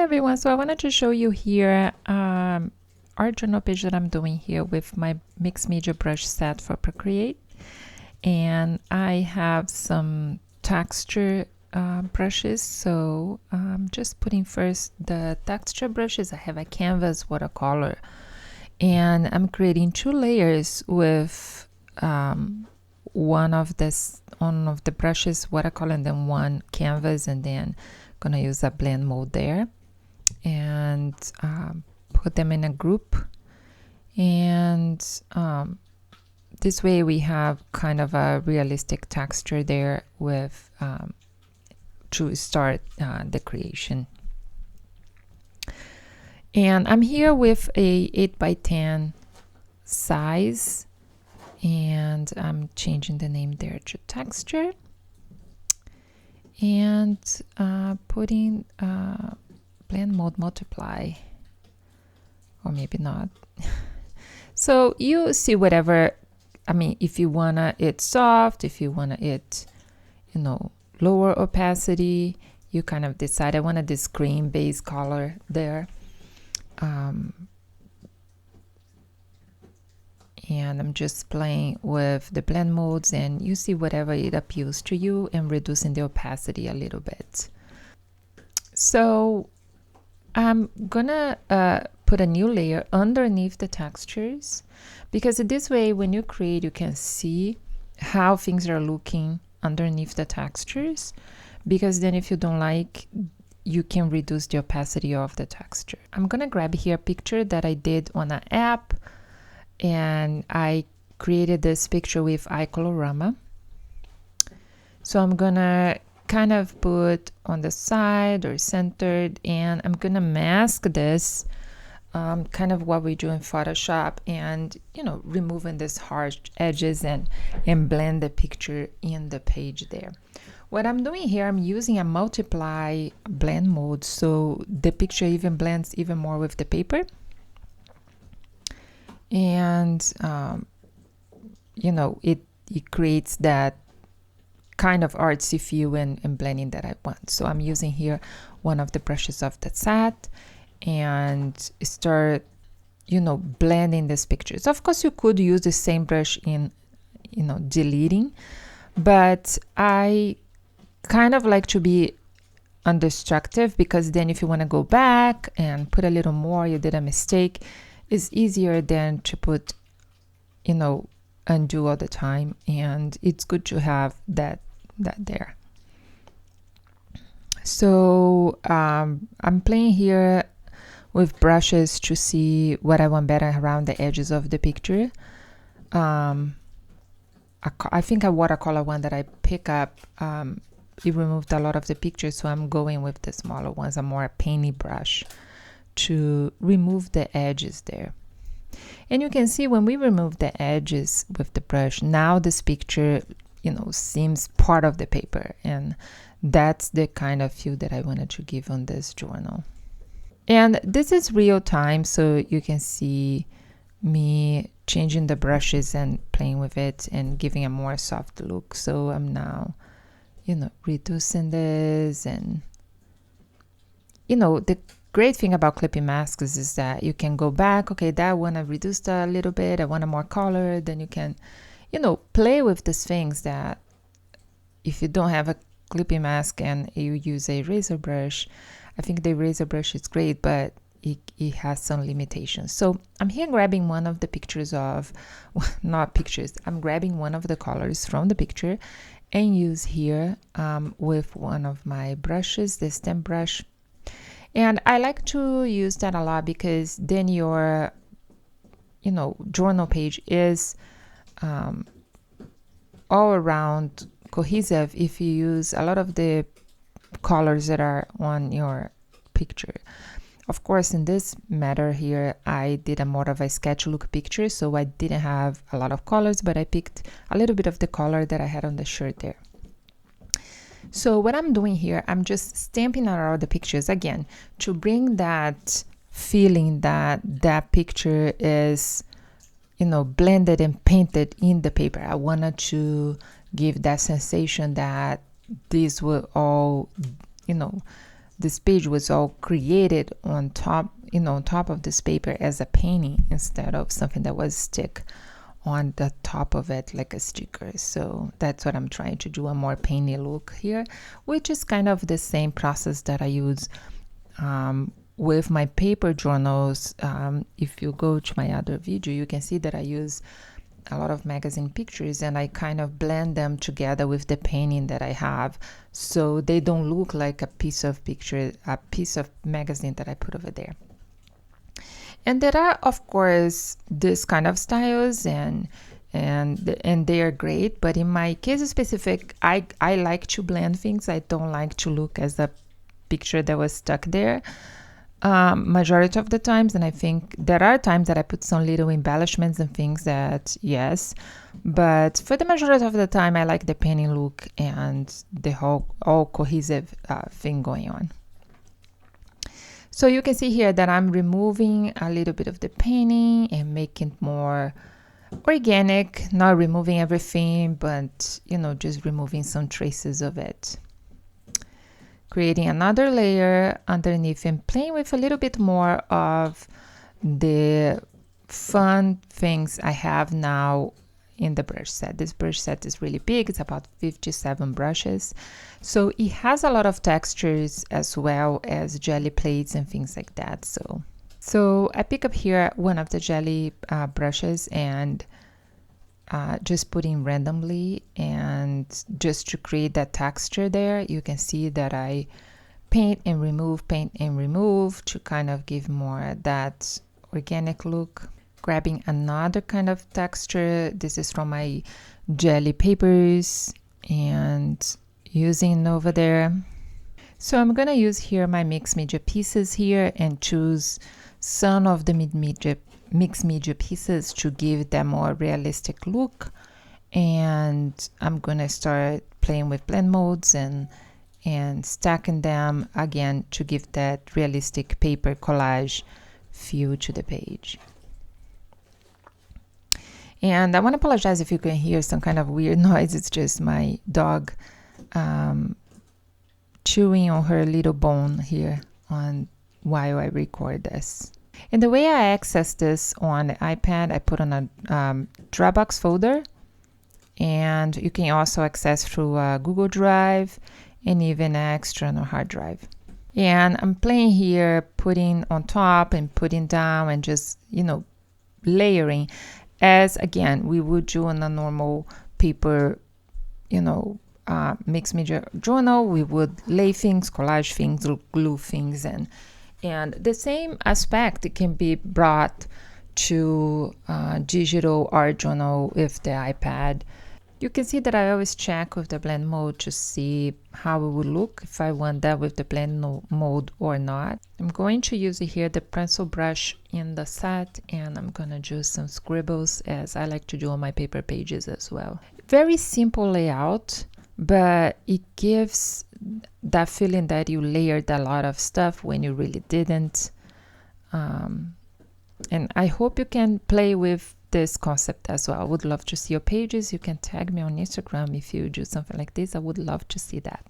everyone, so I wanted to show you here our journal page that I'm doing here with my mixed media brush set for Procreate, and I have some texture brushes. So I'm just putting first the texture brushes. I have a canvas watercolor, and I'm creating two layers with one of the brushes watercolor and then one canvas, and then gonna use a blend mode there and put them in a group, and this way we have kind of a realistic texture there with to start the creation. And I'm here with a 8x10 size, and I'm changing the name there to texture and putting blend mode multiply, or maybe not. So you see whatever, I mean, if you wanna it soft, if you wanna it, lower opacity, you kind of decide. I wanted this green base color there. And I'm just playing with the blend modes, and you see whatever it appeals to you and reducing the opacity a little bit. So I'm gonna put a new layer underneath the textures, because this way when you create you can see how things are looking underneath the textures, because then if you don't like, you can reduce the opacity of the texture. I'm gonna grab here a picture that I did on an app, and I created this picture with iColorama. So I'm gonna kind of put on the side or centered, and I'm gonna mask this, kind of what we do in Photoshop, and removing these harsh edges and blend the picture in the page there. What I'm doing here, I'm using a multiply blend mode, so the picture even blends even more with the paper. And it creates that kind of artsy feel and blending that I want. So I'm using here one of the brushes of the set and start blending these pictures. Of course you could use the same brush in deleting, but I kind of like to be undestructive, because then if you want to go back and put a little more, you did a mistake, it's easier than to put undo all the time, and it's good to have that there. So I'm playing here with brushes to see what I want better around the edges of the picture. I think a watercolor one that I pick up, it removed a lot of the picture, so I'm going with the smaller ones, a more painty brush, to remove the edges there. And you can see when we remove the edges with the brush, now this picture seems part of the paper, and that's the kind of feel that I wanted to give on this journal. And this is real time, so you can see me changing the brushes and playing with it and giving a more soft look. So I'm now reducing this, and the great thing about clipping masks is that you can go back. Okay, that one I reduced a little bit, I want a more color. Then you can play with these things that if you don't have a clipping mask and you use a razor brush, I think the razor brush is great, but it has some limitations. So I'm here grabbing one of the pictures of not pictures, I'm grabbing one of the colors from the picture and use here with one of my brushes, the stem brush. And I like to use that a lot, because then your journal page is all around cohesive if you use a lot of the colors that are on your picture. Of course, in this matter here, I did a more of a sketch look picture, so I didn't have a lot of colors, but I picked a little bit of the color that I had on the shirt there. So what I'm doing here, I'm just stamping out all the pictures again to bring that feeling that that picture is, blended and painted in the paper. I wanted to give that sensation that these were all, this page was all created on top, on top of this paper as a painting instead of something that was stick on the top of it like a sticker. So that's what I'm trying to do, a more painty look here, which is kind of the same process that I use with my paper journals. If you go to my other video, you can see that I use a lot of magazine pictures and I kind of blend them together with the painting that I have, so they don't look like a piece of picture, a piece of magazine that I put over there. And there are, of course, this kind of styles and they are great, but in my case specific, I like to blend things. I don't like to look as a picture that was stuck there majority of the times. And I think there are times that I put some little embellishments and things that, yes, but for the majority of the time I like the painting look and the whole all cohesive thing going on. So you can see here that I'm removing a little bit of the painting and making it more organic, not removing everything, but just removing some traces of it. Creating another layer underneath and playing with a little bit more of the fun things I have now in the brush set. This brush set is really big. It's about 57 brushes. So it has a lot of textures as well as jelly plates and things like that. So I pick up here one of the jelly brushes and just put in randomly, and just to create that texture there, you can see that I paint and remove to kind of give more that organic look. Grabbing another kind of texture, this is from my jelly papers, and using over there. So I'm gonna use here my mixed media pieces here and choose some of the mixed media pieces to give them more realistic look. And I'm gonna start playing with blend modes and stacking them again to give that realistic paper collage feel to the page. And I want to apologize if you can hear some kind of weird noise. It's just my dog chewing on her little bone here while I record this. And the way I access this on the iPad, I put on a Dropbox folder, and you can also access through Google Drive and even an external hard drive. And I'm playing here, putting on top and putting down and just, layering, as again we would do on a normal paper, mixed media journal. We would lay things, collage things, glue things, and the same aspect can be brought to digital art journal with the iPad. You can see that I always check with the blend mode to see how it would look, if I want that with the blend mode or not. I'm going to use here the pencil brush in the set, and I'm going to do some scribbles as I like to do on my paper pages as well. Very simple layout, but it gives that feeling that you layered a lot of stuff when you really didn't. And I hope you can play with this concept as well. I would love to see your pages. You can tag me on Instagram if you do something like this. I would love to see that.